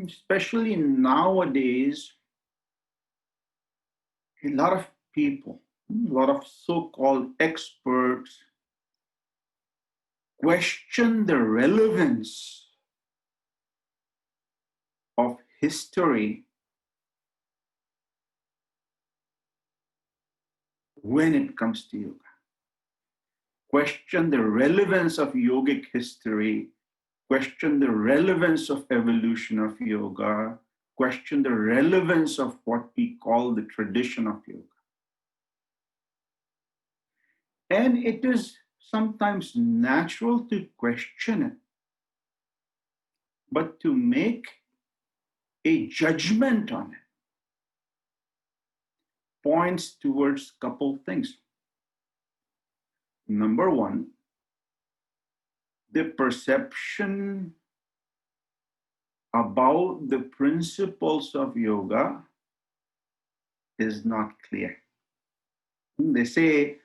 especially nowadays, a lot of people, a lot of so-called experts question the relevance of history when it comes to yoga. Question the relevance of yogic history, question the relevance of evolution of yoga, question the relevance of what we call the tradition of yoga. And it is sometimes natural to question it, but to make a judgment on it points towards a couple things. Number one, the perception about the principles of yoga is not clear. They say,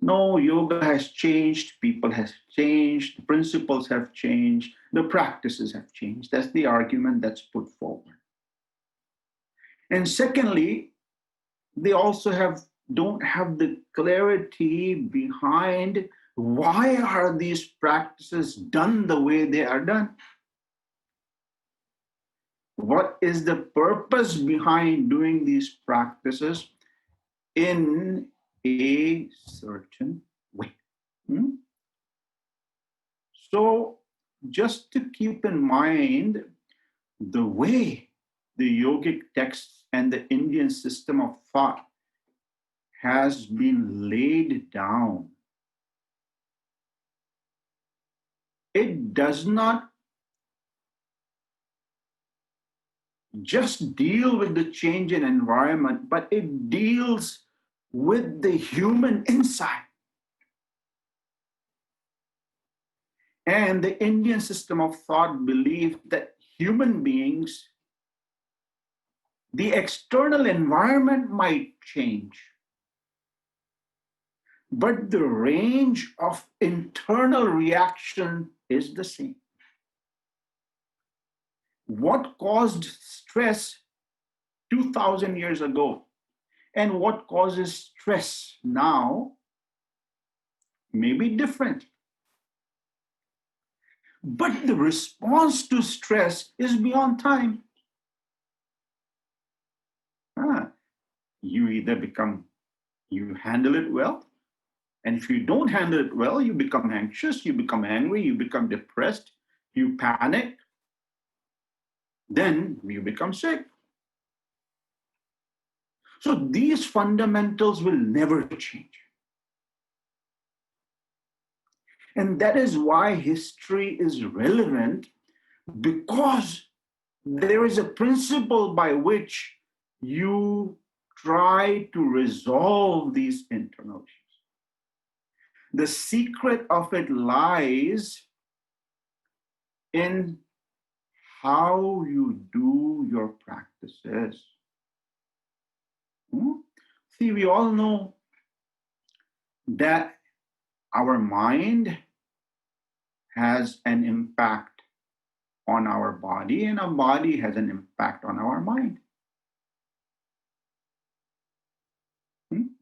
no, yoga has changed, people have changed, the principles have changed, the practices have changed. That's the argument that's put forward. And secondly, they also don't have the clarity behind why are these practices done the way they are done. What is the purpose behind doing these practices in a certain way? So just to keep in mind the way the yogic texts and the Indian system of thought has been laid down, it does not just deal with the change in environment, but it deals with the human inside. And the Indian system of thought believed that human beings, the external environment might change, but the range of internal reaction is the same. What caused stress 2,000 years ago and what causes stress now may be different. But the response to stress is beyond time. You handle it well, and if you don't handle it well, you become anxious, you become angry, you become depressed, you panic, then you become sick. So these fundamentals will never change. And that is why history is relevant, because there is a principle by which you try to resolve these internal issues. The secret of it lies in how you do your practices. See, we all know that our mind has an impact on our body, and our body has an impact on our mind.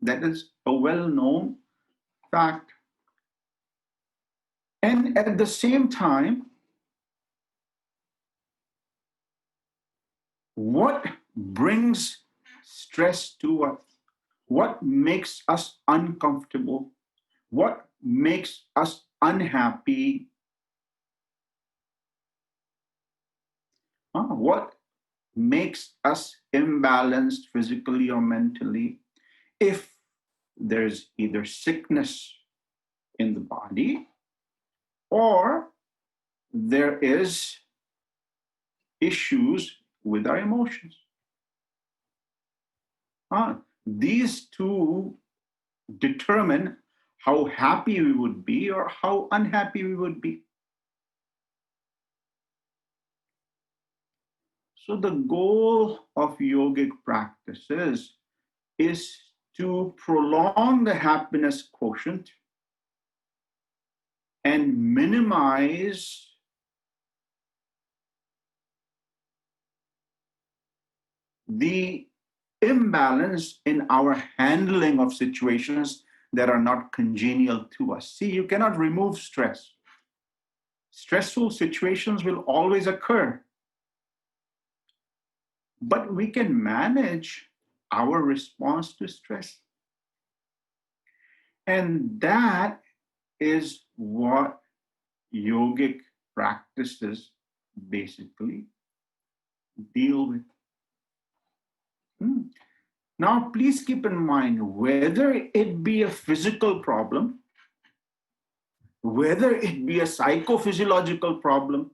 That is a well-known fact. And at the same time, what brings stress to us? What makes us uncomfortable? What makes us unhappy? What makes us imbalanced physically or mentally? If there's either sickness in the body or there is issues with our emotions. These two determine how happy we would be or how unhappy we would be. So the goal of yogic practices is to prolong the happiness quotient and minimize the imbalance in our handling of situations that are not congenial to us. See, you cannot remove stress. Stressful situations will always occur, but we can manage our response to stress. And that is what yogic practices basically deal with. Hmm. Now, please keep in mind, whether it be a physical problem, whether it be a psychophysiological problem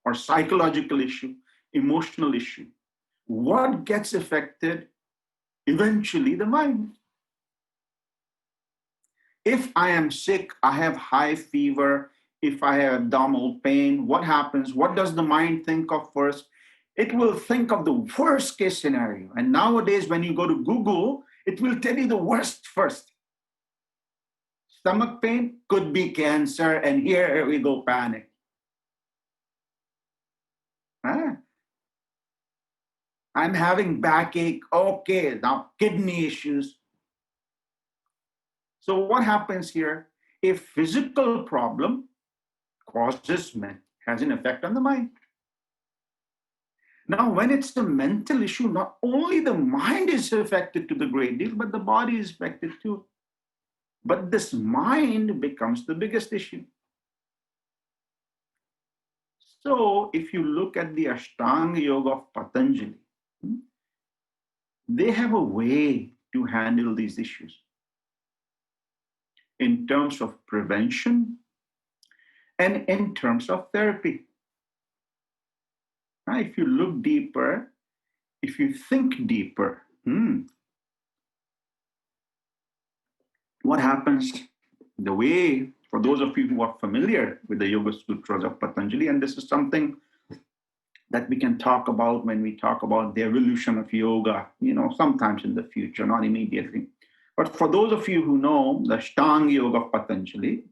or psychological issue, emotional issue, what gets affected? Eventually, the mind. If I am sick, I have high fever, if I have abdominal pain, what happens? What does the mind think of first? It will think of the worst case scenario. And nowadays, when you go to Google, it will tell you the worst first. Stomach pain could be cancer, and here we go panic. Huh? I'm having backache. Okay, now kidney issues. So what happens here? A physical problem has an effect on the mind. Now, when it's a mental issue, not only the mind is affected to the great deal, but the body is affected too. But this mind becomes the biggest issue. So, if you look at the Ashtanga Yoga of Patanjali, they have a way to handle these issues in terms of prevention and in terms of therapy. Now, if you look deeper, if you think deeper, what happens? The way, for those of you who are familiar with the Yoga Sutras of Patanjali, and this is something that we can talk about when we talk about the evolution of yoga, sometimes in the future, not immediately. But for those of you who know the Ashtanga Yoga of Patanjali,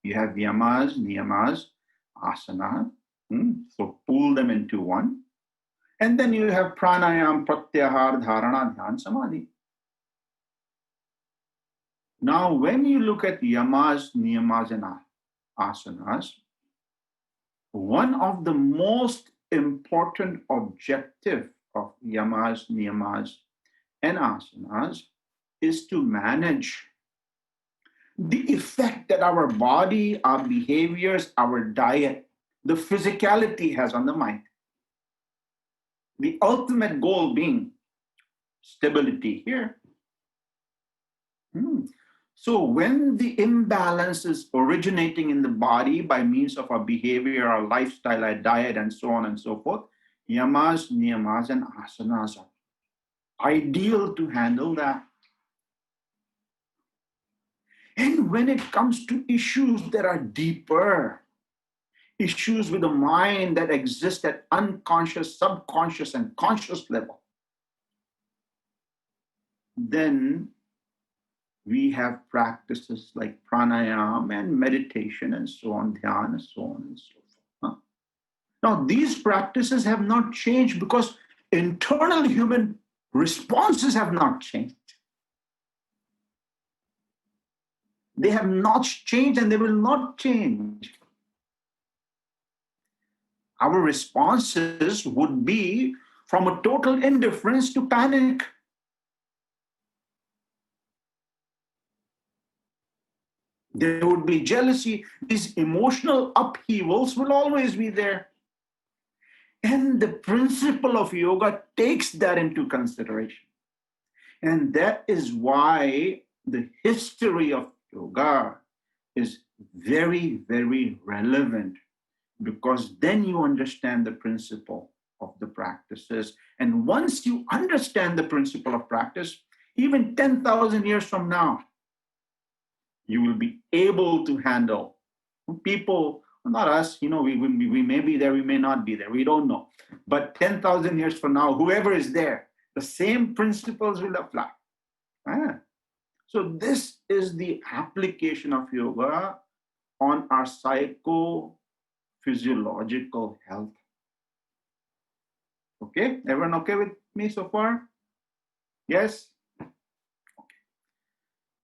you have yamas, niyamas, asana. So pull them into one. And then you have pranayam, pratyahar, dharana, dhyan, samadhi. Now, when you look at yamas, niyamas, and asanas, one of the most important objective of yamas, niyamas, and asanas is to manage the effect that our body, our behaviors, our diet, the physicality has on the mind. The ultimate goal being stability here. So when the imbalance is originating in the body by means of our behavior, our lifestyle, our diet, and so on and so forth, yamas, niyamas, and asanas are ideal to handle that. And when it comes to issues that are deeper, issues with the mind that exist at unconscious, subconscious, and conscious level, then we have practices like pranayama and meditation and so on, dhyana, and so on and so forth. Now, these practices have not changed because internal human responses have not changed. They have not changed and they will not change. Our responses would be from a total indifference to panic. There would be jealousy. These emotional upheavals will always be there. And the principle of yoga takes that into consideration. And that is why the history of yoga is very, very relevant, because then you understand the principle of the practices. And once you understand the principle of practice, even 10,000 years from now, you will be able to handle people, not us, we may be there, we may not be there, we don't know. But 10,000 years from now, whoever is there, the same principles will apply. So this is the application of yoga on our psychophysiological health. Okay, everyone okay with me so far? Yes?